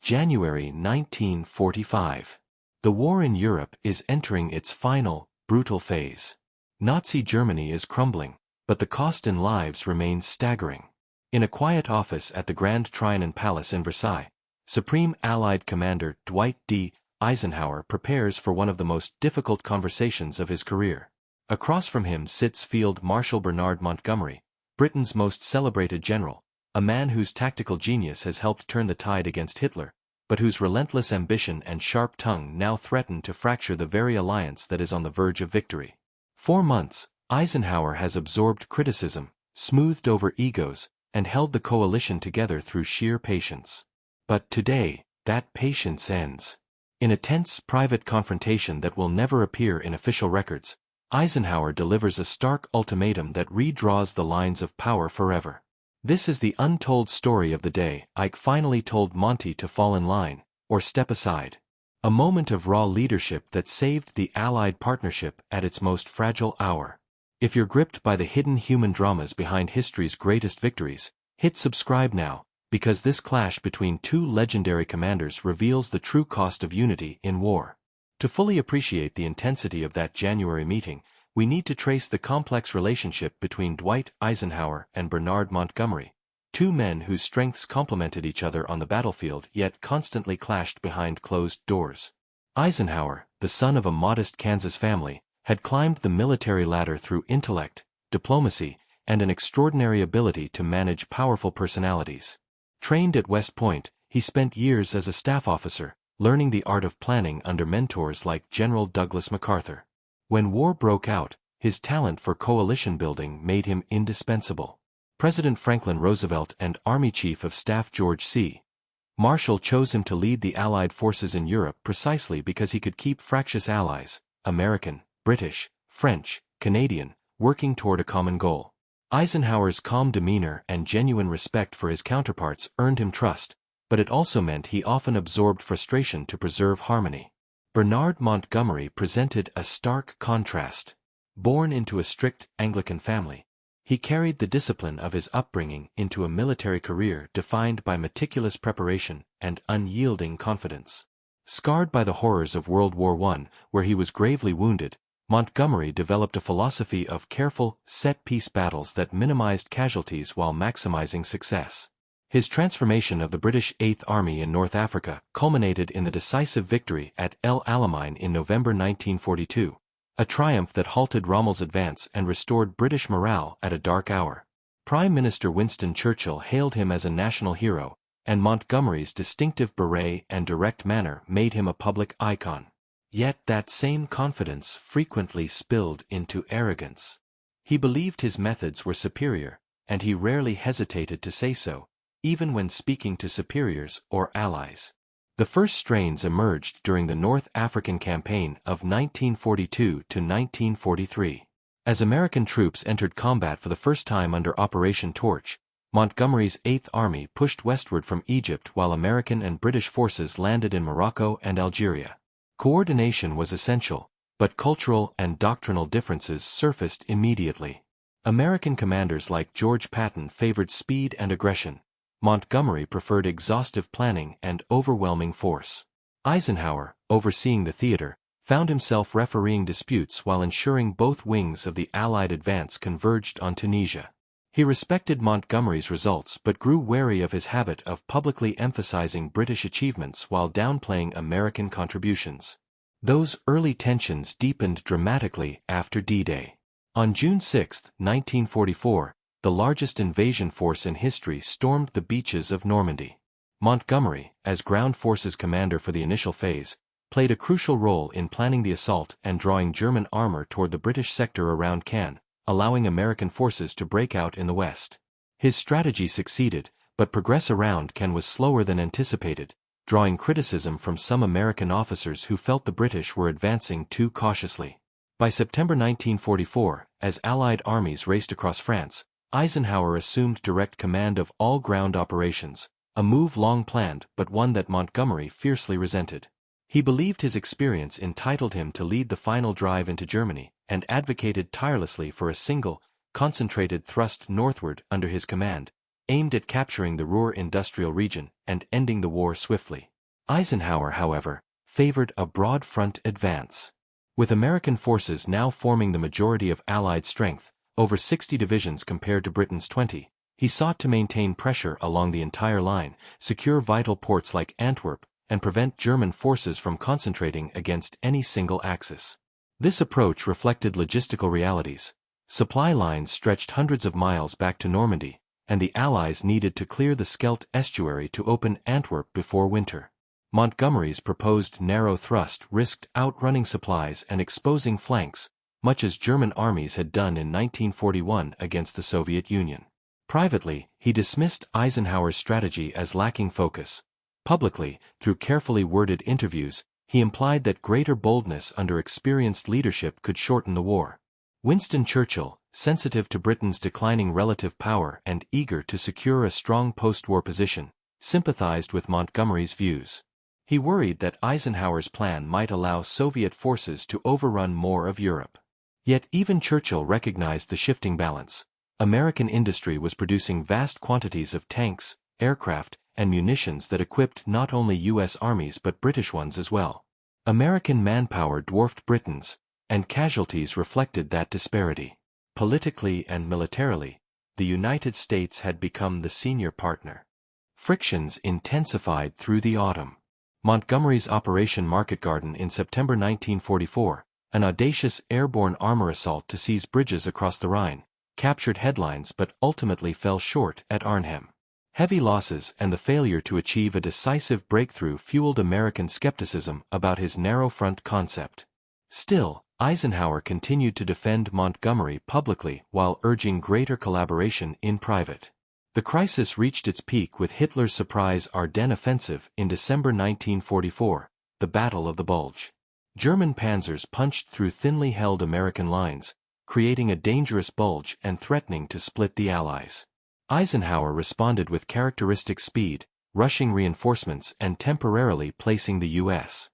January 1945. The war in Europe is entering its final, brutal phase. Nazi Germany is crumbling, but the cost in lives remains staggering. In a quiet office at the Grand Trianon Palace in Versailles, Supreme Allied Commander Dwight D. Eisenhower prepares for one of the most difficult conversations of his career. Across from him sits Field Marshal Bernard Montgomery, Britain's most celebrated general, a man whose tactical genius has helped turn the tide against Hitler, but whose relentless ambition and sharp tongue now threaten to fracture the very alliance that is on the verge of victory. For months, Eisenhower has absorbed criticism, smoothed over egos, and held the coalition together through sheer patience. But today, that patience ends. In a tense private confrontation that will never appear in official records, Eisenhower delivers a stark ultimatum that redraws the lines of power forever. This is the untold story of the day Ike finally told Monty to fall in line, or step aside. A moment of raw leadership that saved the Allied partnership at its most fragile hour. If you're gripped by the hidden human dramas behind history's greatest victories, hit subscribe now, because this clash between two legendary commanders reveals the true cost of unity in war. To fully appreciate the intensity of that January meeting, we need to trace the complex relationship between Dwight Eisenhower and Bernard Montgomery, two men whose strengths complemented each other on the battlefield yet constantly clashed behind closed doors. Eisenhower, the son of a modest Kansas family, had climbed the military ladder through intellect, diplomacy, and an extraordinary ability to manage powerful personalities. Trained at West Point, he spent years as a staff officer, learning the art of planning under mentors like General Douglas MacArthur. When war broke out, his talent for coalition building made him indispensable. President Franklin Roosevelt and Army Chief of Staff George C. Marshall chose him to lead the Allied forces in Europe precisely because he could keep fractious allies, American, British, French, Canadian, working toward a common goal. Eisenhower's calm demeanor and genuine respect for his counterparts earned him trust, but it also meant he often absorbed frustration to preserve harmony. Bernard Montgomery presented a stark contrast. Born into a strict Anglican family, he carried the discipline of his upbringing into a military career defined by meticulous preparation and unyielding confidence. Scarred by the horrors of World War I, where he was gravely wounded, Montgomery developed a philosophy of careful, set-piece battles that minimized casualties while maximizing success. His transformation of the British Eighth Army in North Africa culminated in the decisive victory at El Alamein in November 1942, a triumph that halted Rommel's advance and restored British morale at a dark hour. Prime Minister Winston Churchill hailed him as a national hero, and Montgomery's distinctive beret and direct manner made him a public icon. Yet that same confidence frequently spilled into arrogance. He believed his methods were superior, and he rarely hesitated to say so, even when speaking to superiors or allies. The first strains emerged during the North African Campaign of 1942 to 1943. As American troops entered combat for the first time under Operation Torch, Montgomery's Eighth Army pushed westward from Egypt while American and British forces landed in Morocco and Algeria. Coordination was essential, but cultural and doctrinal differences surfaced immediately. American commanders like George Patton favored speed and aggression. Montgomery preferred exhaustive planning and overwhelming force. Eisenhower, overseeing the theater, found himself refereeing disputes while ensuring both wings of the Allied advance converged on Tunisia. He respected Montgomery's results but grew wary of his habit of publicly emphasizing British achievements while downplaying American contributions. Those early tensions deepened dramatically after D-Day. On June 6, 1944, the largest invasion force in history stormed the beaches of Normandy. Montgomery, as ground forces commander for the initial phase, played a crucial role in planning the assault and drawing German armor toward the British sector around Cannes, allowing American forces to break out in the west. His strategy succeeded, but progress around Cannes was slower than anticipated, drawing criticism from some American officers who felt the British were advancing too cautiously. By September 1944, as Allied armies raced across France, Eisenhower assumed direct command of all ground operations, a move long planned but one that Montgomery fiercely resented. He believed his experience entitled him to lead the final drive into Germany, and advocated tirelessly for a single, concentrated thrust northward under his command, aimed at capturing the Ruhr industrial region and ending the war swiftly. Eisenhower, however, favored a broad front advance. With American forces now forming the majority of Allied strength, over 60 divisions compared to Britain's 20, he sought to maintain pressure along the entire line, secure vital ports like Antwerp, and prevent German forces from concentrating against any single axis. This approach reflected logistical realities. Supply lines stretched hundreds of miles back to Normandy, and the Allies needed to clear the Scheldt estuary to open Antwerp before winter. Montgomery's proposed narrow thrust risked outrunning supplies and exposing flanks, much as German armies had done in 1941 against the Soviet Union. Privately, he dismissed Eisenhower's strategy as lacking focus. Publicly, through carefully worded interviews, he implied that greater boldness under experienced leadership could shorten the war. Winston Churchill, sensitive to Britain's declining relative power and eager to secure a strong post-war position, sympathized with Montgomery's views. He worried that Eisenhower's plan might allow Soviet forces to overrun more of Europe. Yet even Churchill recognized the shifting balance. American industry was producing vast quantities of tanks, aircraft, and munitions that equipped not only U.S. armies but British ones as well. American manpower dwarfed Britain's, and casualties reflected that disparity. Politically and militarily, the United States had become the senior partner. Frictions intensified through the autumn. Montgomery's Operation Market Garden in September 1944, an audacious airborne armor assault to seize bridges across the Rhine, captured headlines but ultimately fell short at Arnhem. Heavy losses and the failure to achieve a decisive breakthrough fueled American skepticism about his narrow front concept. Still, Eisenhower continued to defend Montgomery publicly while urging greater collaboration in private. The crisis reached its peak with Hitler's surprise Ardennes offensive in December 1944, the Battle of the Bulge. German panzers punched through thinly held American lines, creating a dangerous bulge and threatening to split the Allies. Eisenhower responded with characteristic speed, rushing reinforcements and temporarily placing the U.S.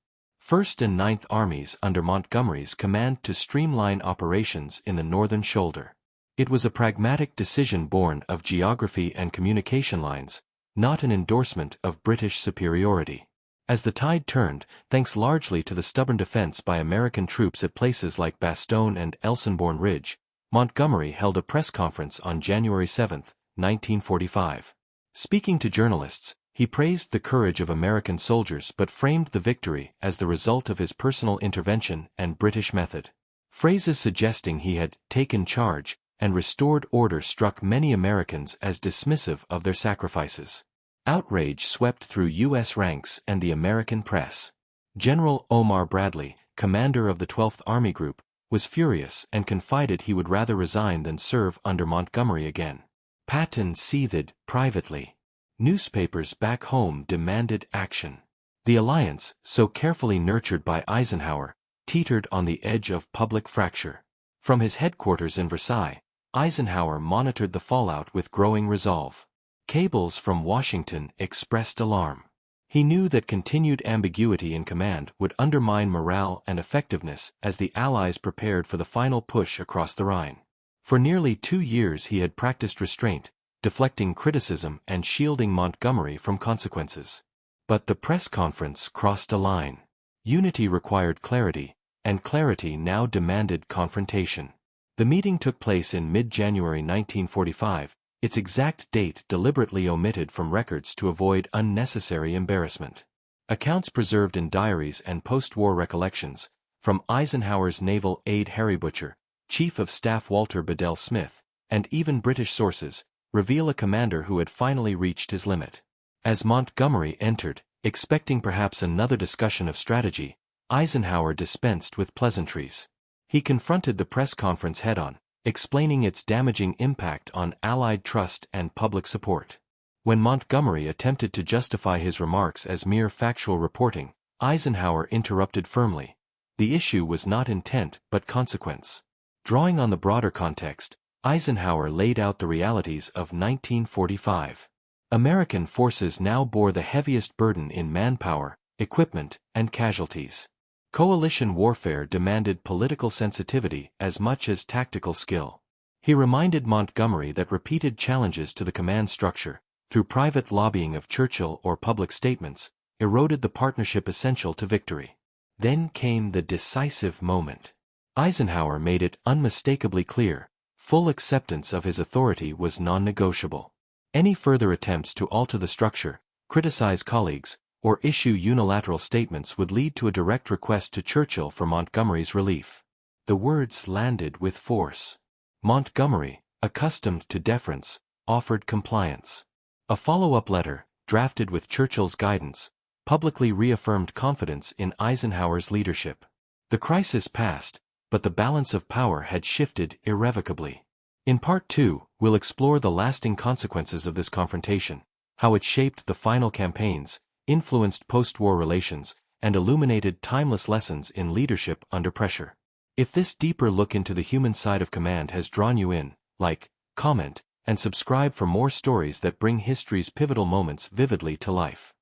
1st and 9th Armies under Montgomery's command to streamline operations in the northern shoulder. It was a pragmatic decision born of geography and communication lines, not an endorsement of British superiority. As the tide turned, thanks largely to the stubborn defense by American troops at places like Bastogne and Elsenborn Ridge, Montgomery held a press conference on January 7, 1945. Speaking to journalists, he praised the courage of American soldiers but framed the victory as the result of his personal intervention and British method. Phrases suggesting he had taken charge and restored order struck many Americans as dismissive of their sacrifices. Outrage swept through U.S. ranks and the American press. General Omar Bradley, commander of the 12th Army Group, was furious and confided he would rather resign than serve under Montgomery again. Patton seethed privately. Newspapers back home demanded action. The alliance, so carefully nurtured by Eisenhower, teetered on the edge of public fracture. From his headquarters in Versailles, Eisenhower monitored the fallout with growing resolve. Cables from Washington expressed alarm. He knew that continued ambiguity in command would undermine morale and effectiveness as the Allies prepared for the final push across the Rhine. For nearly 2 years he had practiced restraint, deflecting criticism and shielding Montgomery from consequences. But the press conference crossed a line. Unity required clarity, and clarity now demanded confrontation. The meeting took place in mid-January 1945, its exact date deliberately omitted from records to avoid unnecessary embarrassment. Accounts preserved in diaries and post-war recollections, from Eisenhower's naval aide Harry Butcher, Chief of Staff Walter Bedell Smith, and even British sources, reveal a commander who had finally reached his limit. As Montgomery entered, expecting perhaps another discussion of strategy, Eisenhower dispensed with pleasantries. He confronted the press conference head-on, explaining its damaging impact on Allied trust and public support. When Montgomery attempted to justify his remarks as mere factual reporting, Eisenhower interrupted firmly. The issue was not intent but consequence. Drawing on the broader context, Eisenhower laid out the realities of 1945. American forces now bore the heaviest burden in manpower, equipment, and casualties. Coalition warfare demanded political sensitivity as much as tactical skill. He reminded Montgomery that repeated challenges to the command structure, through private lobbying of Churchill or public statements, eroded the partnership essential to victory. Then came the decisive moment. Eisenhower made it unmistakably clear, full acceptance of his authority was non-negotiable. Any further attempts to alter the structure, criticize colleagues, or issue unilateral statements would lead to a direct request to Churchill for Montgomery's relief. The words landed with force. Montgomery, accustomed to deference, offered compliance. A follow-up letter, drafted with Churchill's guidance, publicly reaffirmed confidence in Eisenhower's leadership. The crisis passed, but the balance of power had shifted irrevocably. In Part 2, we'll explore the lasting consequences of this confrontation, how it shaped the final campaigns, influenced post-war relations, and illuminated timeless lessons in leadership under pressure. If this deeper look into the human side of command has drawn you in, like, comment, and subscribe for more stories that bring history's pivotal moments vividly to life.